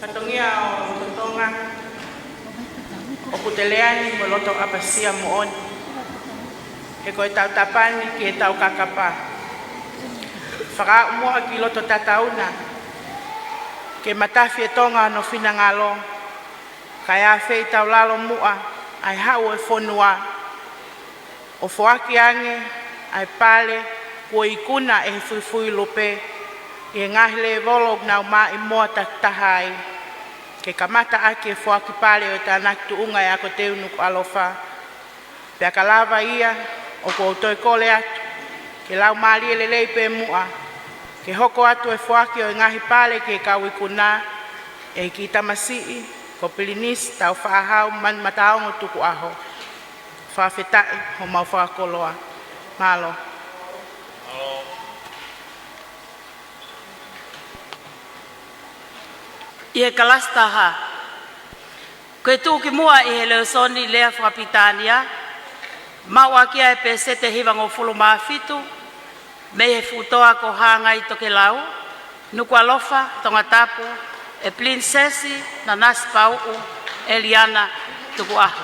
Katongia o totonga o puteleani mo loto apasia mo on. E koe tau tapani ki e tau kakapa. Whaka umua ki loto tatauna. Ke matafi e tonga no fina ngalo. Kai a whei tau lalo mua. Ai hau e whonua. O whoaki ange. Ai pale. Kua ikuna e fuifui lope. E ngahile volog nau mai moa tahai. Ke kamata ake e whoaki pale o tānak tuunga e ako te unuku alofa. Pea ka lava ia o ko toi kole atu. Ke lau maali e lelei pe mua. Ke hoko atu e whoaki o ngahi pale ke kau ikuna. E ki tamasii ko pilinis tau whaahau man mataongo tuku aho. Whaafetai ho mau whaakoloa. Malo. Ie kalastaha. Koe tūki mua i he leo soni lea whakapitania. Maua kia e pese te hiwango fulu maafitu. Me he futoa ko hanga i toke lau. Nuku alofa, tonga tapu, e prinsesi na nasi pau Eliana tuku aho.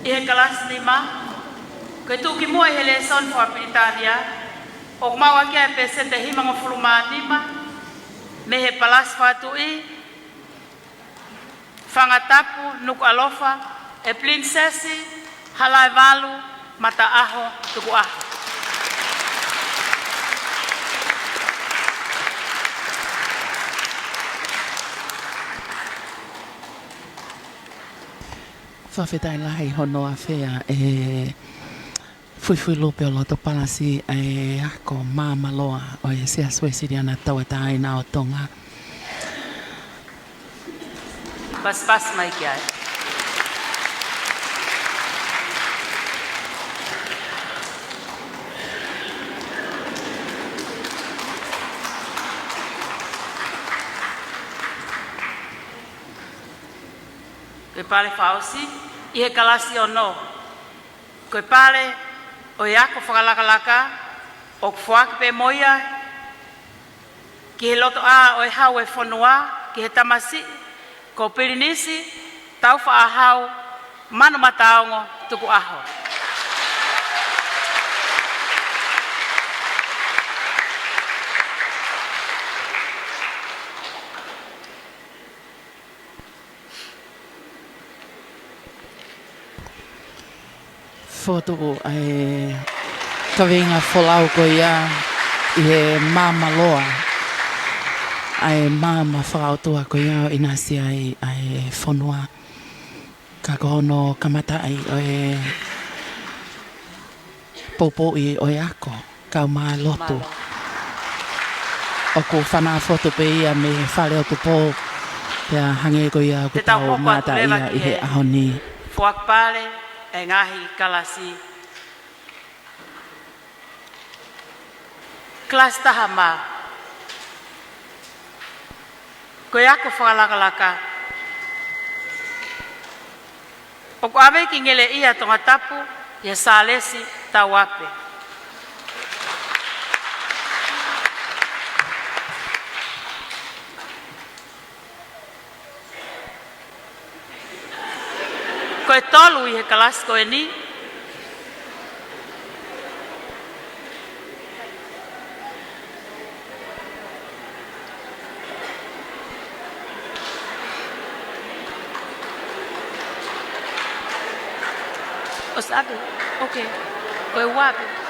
Ie kalas lima, koe tūki mua i he le son Whakapitania, o maua kia e pese te himango fuluma nima, me he palas whatui, whangatapu, nuku alofa, e prinsesi, halai walu, mata aho, tuku aho. Whawhetai lahi hono a whea e fuifui lope o loto palasi e ako māmaloa o e sea suesiri ana tauatai na o tonga. Pas mai kia e. Koe pale whaosi, i he kalasi o no. Koe pale o e ako whakalakalaka, o whaaki pe moia, ki he loto a o e hau e whanua, ki he tamasi, ko pirinisi, tau whaahau, manu mataongo, tuku aho. Foto e kawenga wholau ko ia i he māmaloa. Ai māma whakautua ko ia o inasi ai whanua. Ka kohono kamata ai o e popo i o e ako. Kau mā lotu. O ko whanā foto pe ia me whare o tupo. Pea hange ko ia ko tau mata ia i he ahoni. Whakpale. E ngahi kalasi. Klas tahama. Koe ako whakalakalaka. O ko awe ki ngele ia tonga tapu, ia sālesi tau ape. Koe tolu i he kalasi koe ni. O sabe? Ok. Koe wape.